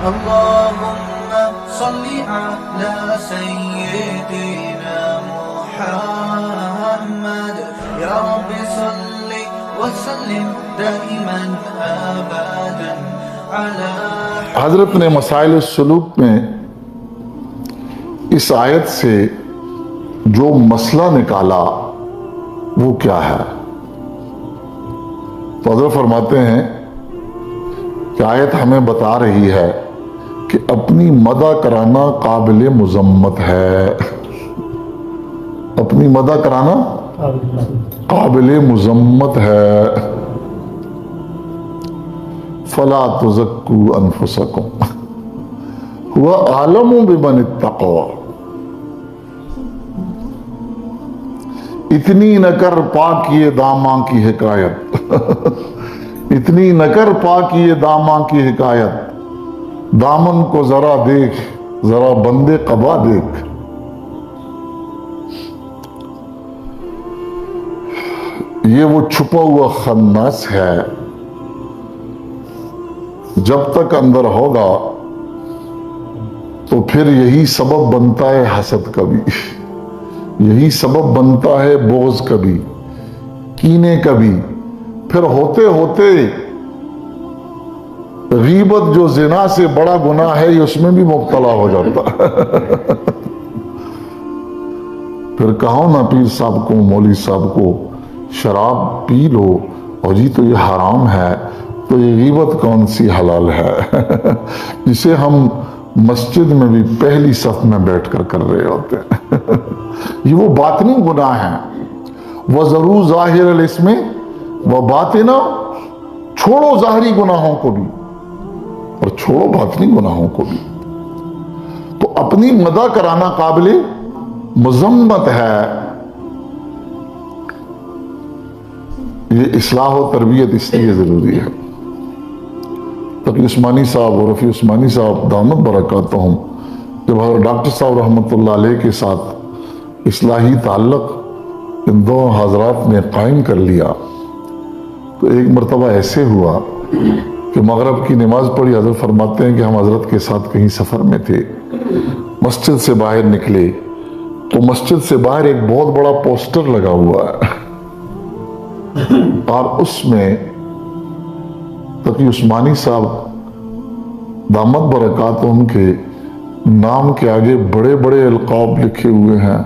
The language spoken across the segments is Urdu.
اللهم صل على سيدنا محمد يا رب صل وسلم دائما ابدا على حضرت نے مسائل السلوک میں اس آیت سے جو مسئلہ نکالا وہ کیا ہے؟ تو حضرت فرماتے ہیں کہ آیت ہمیں بتا رہی ہے کہ اپنی مدح کرانا قابل مذمت ہے. اپنی مدح کرانا قابل مذمت ہے. فلا تزکوا انفسکم هو اعلم بمن اتقوا. اتنی نہ کر پاکیے داماں کی حکایت اتنی نہ کر پاکیے داماں کی حکایت. دامن کو ذرا دیکھ ذرا بندے قبا دیکھ. یہ وہ چھپا ہوا خناس ہے. جب تک اندر ہوگا تو پھر یہی سبب بنتا ہے حسد کا بھی, یہی سبب بنتا ہے بغض کا بھی, کینے کا بھی. پھر ہوتے ہوتے غیبت جو زنا سے بڑا گناہ ہے اس میں بھی مبتلا ہو جاتا ہے. پھر کہو نا پیر صاحب کو, مولوی صاحب کو, شراب پی لو اور جی تو یہ حرام ہے, تو یہ غیبت کون سی حلال ہے جسے ہم مسجد میں بھی پہلی صف میں بیٹھ کر رہے ہوتے ہیں. یہ وہ باطنی گناہ ہیں. وَذَرُوا ظَاهِرَ الْإِثْمِ وَبَاطِنَ, چھوڑو ظاہری گناہوں کو بھی اور چھوڑو باطنی گناہوں کو بھی. تو اپنی مدح کرانا قابل مذمت ہے. یہ اصلاح و تربیت اس لیے ضروری ہے. تقی عثمانی صاحب اور رفیع عثمانی صاحب دامت برکاتہم جب ڈاکٹر صاحب رحمۃ اللہ علیہ کے ساتھ اصلاحی تعلق ان دو حضرات نے قائم کر لیا تو ایک مرتبہ ایسے ہوا کہ مغرب کی نماز پڑھی. حضرت فرماتے ہیں کہ ہم حضرت کے ساتھ کہیں سفر میں تھے, مسجد سے باہر نکلے تو مسجد سے باہر ایک بہت بڑا پوسٹر لگا ہوا ہے اور اس میں تقی عثمانی صاحب دامت برکاتہم کے نام کے آگے بڑے بڑے القاب لکھے ہوئے ہیں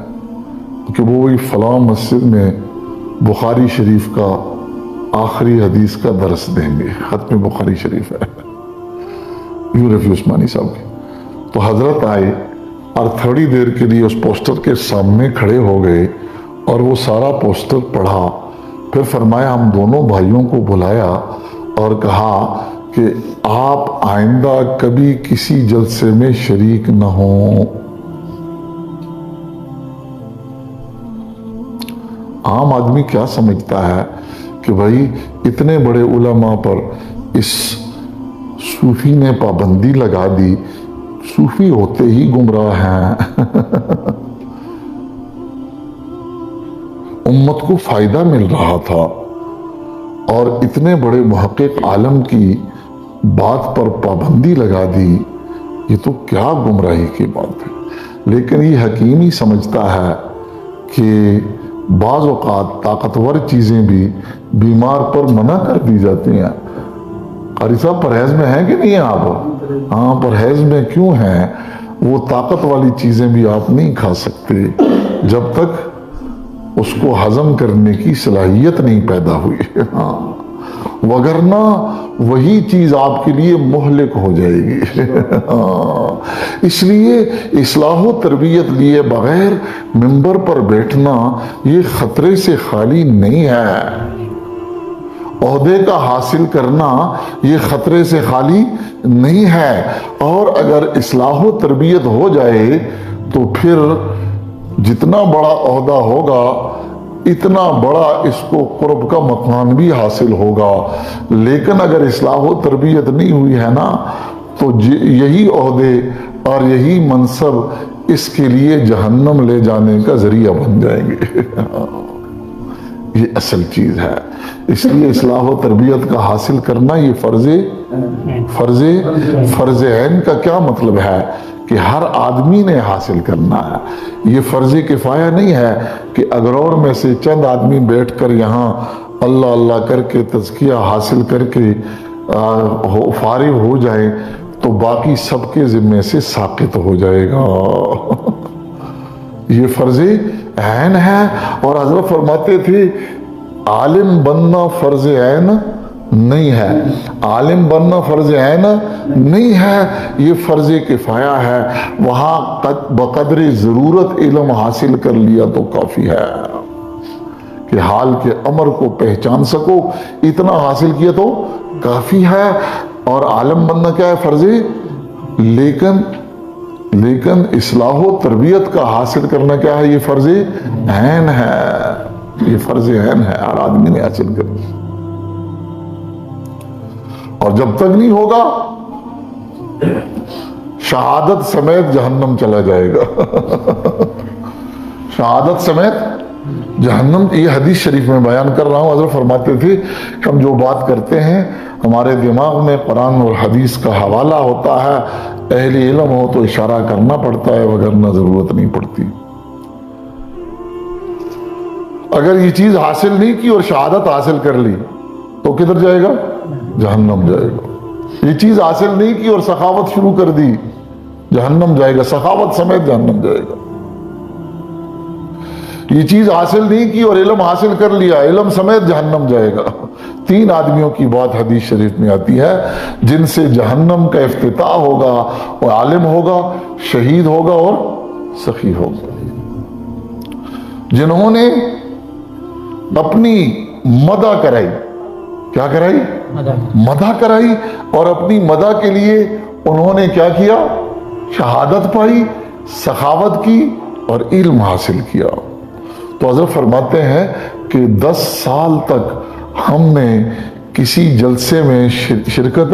کہ وہ فلاں مسجد میں بخاری شریف کا آخری حدیث کا درس دیں گے. ختم بخاری شریف ہے یوں رفیع عثمانی صاحب کے. تو حضرت آئے اور تھوڑی دیر کے لیے اس پوسٹر کے سامنے کھڑے ہو گئے اور وہ سارا پوسٹر پڑھا. پھر فرمایا ہم دونوں بھائیوں کو بلایا اور کہا کہ آپ آئندہ کبھی کسی جلسے میں شریک نہ ہوں. عام آدمی کیا سمجھتا ہے کہ بھائی اتنے بڑے علماء پر اس صوفی نے پابندی لگا دی, صوفی ہوتے ہی گمراہ ہیں. امت کو فائدہ مل رہا تھا اور اتنے بڑے محقق عالم کی بات پر پابندی لگا دی, یہ تو کیا گمراہی کی بات ہے. لیکن یہ حکیم ہی سمجھتا ہے کہ بعض اوقات طاقتور چیزیں بھی بیمار پر منع کر دی جاتی ہیں. قاری صاحب پرہیز میں ہیں کہ نہیں ہیں آپ؟ ہاں پرہیز میں کیوں ہیں؟ وہ طاقت والی چیزیں بھی آپ نہیں کھا سکتے جب تک اس کو ہضم کرنے کی صلاحیت نہیں پیدا ہوئی. ہاں وگرنہ وہی چیز آپ کے لیے مہلک ہو جائے گی. اس لیے اصلاح و تربیت لیے بغیر منبر پر بیٹھنا یہ خطرے سے خالی نہیں ہے. عہدے کا حاصل کرنا یہ خطرے سے خالی نہیں ہے. اور اگر اصلاح و تربیت ہو جائے تو پھر جتنا بڑا عہدہ ہوگا اتنا بڑا اس کو قرب کا مقام بھی حاصل ہوگا. لیکن اگر اصلاح و تربیت نہیں ہوئی ہے نا تو یہی عہدے اور یہی منصب اس کے لیے جہنم لے جانے کا ذریعہ بن جائیں گے. یہ اصل چیز ہے. اس لیے اصلاح و تربیت کا حاصل کرنا یہ فرض عین کا کیا مطلب ہے کہ ہر آدمی نے حاصل کرنا ہے. یہ فرض کفایہ نہیں ہے کہ اگرور میں سے چند آدمی بیٹھ کر یہاں اللہ اللہ کر کے تزکیہ حاصل کر کے فارغ ہو جائیں تو باقی سب کے ذمے سے ساقط ہو جائے گا. یہ فرض عین ہے. اور حضرت فرماتے تھے عالم بننا فرض عین نہیں ہے. عالم بننا فرض عین نہیں ہے، یہ فرض کفایہ ہے. وہاں بقدر ضرورت علم حاصل کر لیا تو کافی ہے کہ حال کے امر کو پہچان سکو، اتنا حاصل کیا تو کافی ہے. اور عالم بننا کیا ہے؟ فرض. لیکن اصلاح و تربیت کا حاصل کرنا کیا ہے؟ یہ فرض عین ہے. یہ فرض عین ہے، ہر آدمی نے حاصل کرنا. اور جب تک نہیں ہوگا شہادت سمیت جہنم چلا جائے گا. شہادت سمیت جہنم. یہ حدیث شریف میں بیان کر رہا ہوں. حضرت فرماتے تھے کہ ہم جو بات کرتے ہیں ہمارے دماغ میں قرآن اور حدیث کا حوالہ ہوتا ہے. اہل علم ہو تو اشارہ کرنا پڑتا ہے، وگرنہ ضرورت نہیں پڑتی. اگر یہ چیز حاصل نہیں کی اور شہادت حاصل کر لی تو کدھر جائے گا؟ جہنم جائے گا. یہ چیز حاصل نہیں کی اور سخاوت شروع کر دی، جہنم جائے گا. سخاوت سمیت جہنم جائے گا. یہ چیز حاصل نہیں کی اور علم حاصل کر لیا، علم سمیت جہنم جائے گا. 3 آدمیوں کی بات حدیث شریف میں آتی ہے جن سے جہنم کا افتتاح ہوگا. اور عالم ہوگا، شہید ہوگا اور سخی ہوگا. جنہوں نے اپنی مدح کرائی. کیا کرائی؟ مدح کرائی. اور اپنی مدح کے لیے انہوں نے کیا کیا؟ شہادت پائی، سخاوت کی اور علم حاصل کیا. تو حضرت فرماتے ہیں کہ 10 سال تک ہم نے کسی جلسے میں شرکت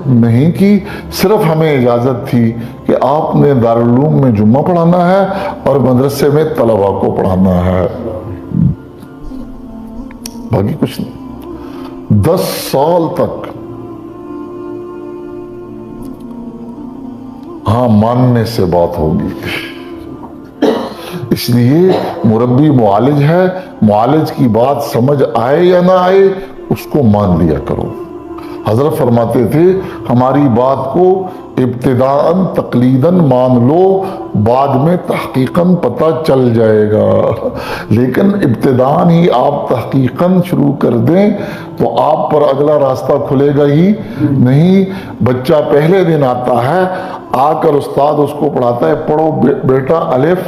نہیں کی. صرف ہمیں اجازت تھی کہ آپ نے دارالعلوم میں جمعہ پڑھانا ہے اور مدرسے میں طلباء کو پڑھانا ہے، باقی کچھ نہیں. 10 سال تک. ہاں، ماننے سے بات ہوگی. اس لیے مربی معالج ہے، معالج کی بات سمجھ آئے یا نہ آئے اس کو مان لیا کرو. حضرت فرماتے تھے ہماری بات کو ابتداءً تقلیداً مان لو، بعد میں تحقیقاً پتہ چل جائے گا. لیکن ابتداءً ہی آپ تحقیقاً شروع کر دیں تو آپ پر اگلا راستہ کھلے گا ہی نہیں. بچہ پہلے دن آتا ہے، آ کر استاد اس کو پڑھاتا ہے، پڑھو بیٹا الف.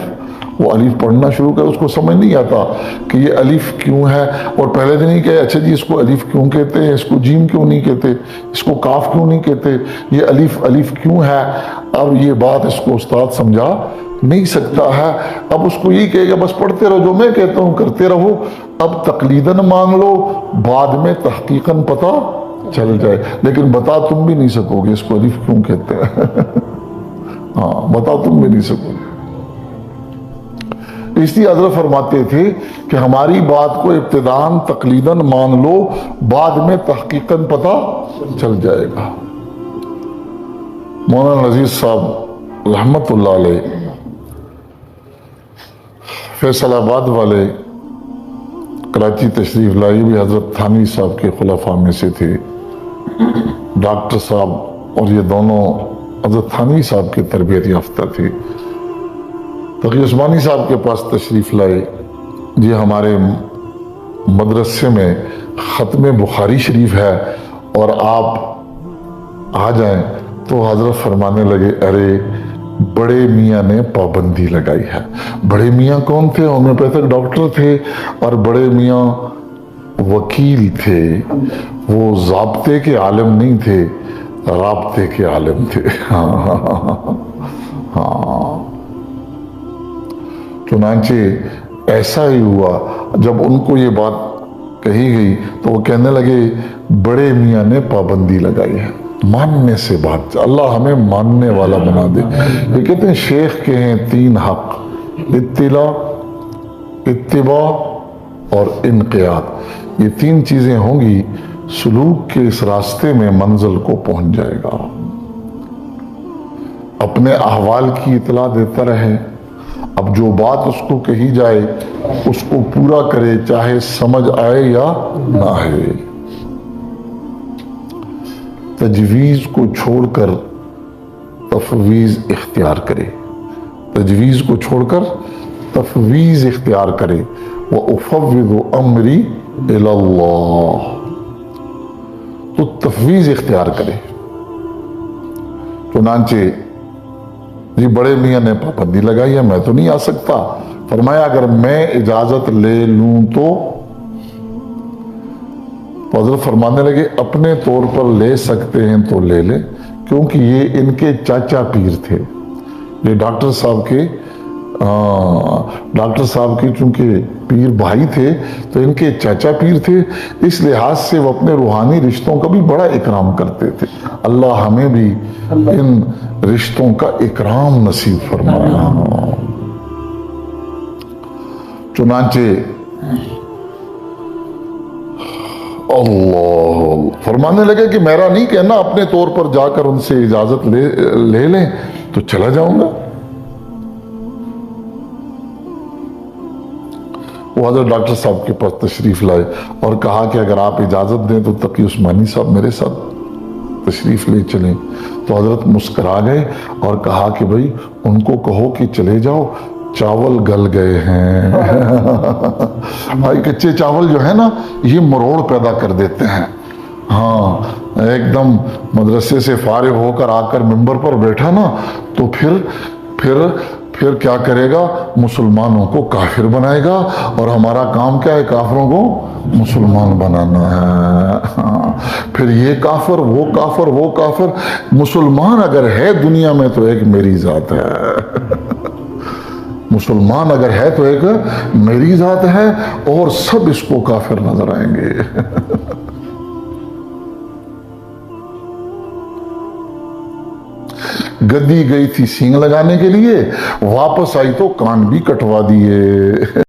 وہ الف پڑھنا شروع کر، اس کو سمجھ نہیں آتا کہ یہ الف کیوں ہے. اور پہلے دن ہی کہے اچھا جی اس کو الف کیوں کہتے ہیں، اس کو جیم کیوں نہیں کہتے، اس کو کاف کیوں نہیں کہتے، یہ الف کیوں ہے. اب یہ بات اس کو استاد سمجھا نہیں سکتا ہے. اب اس کو یہی کہے گا بس پڑھتے رہو، جو میں کہتا ہوں کرتے رہو. اب تقلیداً مان لو، بعد میں تحقیقاً پتہ چل جائے. لیکن بتا تم بھی نہیں سکو گے اس کو الف کیوں کہتے ہیں. ہاں، بتا تم بھی نہیں سکو گے. اس لیے حضرت فرماتے تھے کہ ہماری بات کو ابتداءً تقلیداً مان لو، بعد میں تحقیقاً پتہ چل جائے گا. مولانا نذیر صاحب رحمت اللہ علیہ فیصل آباد والے کراچی تشریف لائے، بھی حضرت تھانوی صاحب کے خلفاء میں سے تھے. ڈاکٹر صاحب اور یہ دونوں حضرت تھانوی صاحب کے تربیت یافتہ تھے. تقی عثمانی صاحب کے پاس تشریف لائے. یہ ہمارے مدرسے میں ختم بخاری شریف ہے اور آپ آ جائیں. تو حضرت فرمانے لگے ارے بڑے میاں نے پابندی لگائی ہے. بڑے میاں کون تھے؟ ہومیوپیتھک ڈاکٹر تھے. اور بڑے میاں وکیل تھے. وہ ضابطے کے عالم نہیں تھے، رابطے کے عالم تھے. ہاں. چنانچہ ایسا ہی ہوا. جب ان کو یہ بات کہی گئی تو وہ کہنے لگے بڑے میاں نے پابندی لگائی ہے. ماننے سے بات، اللہ ہمیں ماننے والا بنا دے. یہ کہتے ہیں شیخ کے ہیں 3 حق: اتباع اور انقیاد، یہ تین چیزیں ہوں گی، سلوک کے اس راستے میں منزل کو پہنچ جائے گا۔ اپنے احوال کی اطلاع دیتا رہے، اب جو بات اس کو کہی جائے اس کو پورا کرے، چاہے سمجھ آئے یا نہ آئے۔ تجویز کو چھوڑ کر تفویض اختیار کرے، تجویز کو چھوڑ کر تفویض اختیار کرے۔ وَأُفَوِّضُ أَمْرِي إِلَى اللَّهِ، تو تفویض اختیار کرے۔ چنانچہ جی بڑے میاں نے پابندی لگائی ہے، میں تو نہیں آ سکتا، فرمایا اگر میں اجازت لے لوں تو حضرت فرمانے لگے اپنے طور پر لے سکتے ہیں تو لے لے، کیونکہ یہ ان کے چاچا پیر تھے، یہ ڈاکٹر صاحب کے چونکہ پیر بھائی تھے تو ان کے چاچا پیر تھے، اس لحاظ سے وہ اپنے روحانی رشتوں کا بھی بڑا اکرام کرتے تھے۔ اللہ ہمیں بھی ان رشتوں کا اکرام نصیب فرمایا۔ چنانچہ اللہ فرمانے لگے کہ میرا نہیں کہنا، اپنے طور پر جا کر ان سے اجازت لے لیں تو چلا جاؤں گا۔ وہ حضرت ڈاکٹر صاحب کے پاس تشریف لائے اور کہا کہ اگر آپ اجازت دیں تو تقی عثمانی صاحب میرے ساتھ تشریف لے چلیں۔ تو حضرت مسکرا گئے اور کہا کہ بھائی ان کو کہو کہ چلے جاؤ، چاول گل گئے ہیں۔ بھائی کچے چاول جو ہے نا یہ مروڑ پیدا کر دیتے ہیں۔ ہاں ایک دم مدرسے سے فارغ ہو کر آ کر ممبر پر بیٹھا نا تو پھر کیا کرے گا، مسلمانوں کو کافر بنائے گا، اور ہمارا کام کیا ہے، کافروں کو مسلمان بنانا ہے۔ پھر یہ کافر وہ کافر وہ کافر، مسلمان اگر ہے دنیا میں تو ایک میری ذات ہے، مسلمان اگر ہے تو ایک میری ذات ہے، اور سب اس کو کافر نظر آئیں گے۔ گدی گئی تھی سینگ لگانے کے لیے، واپس آئی تو کان بھی کٹوا دیے۔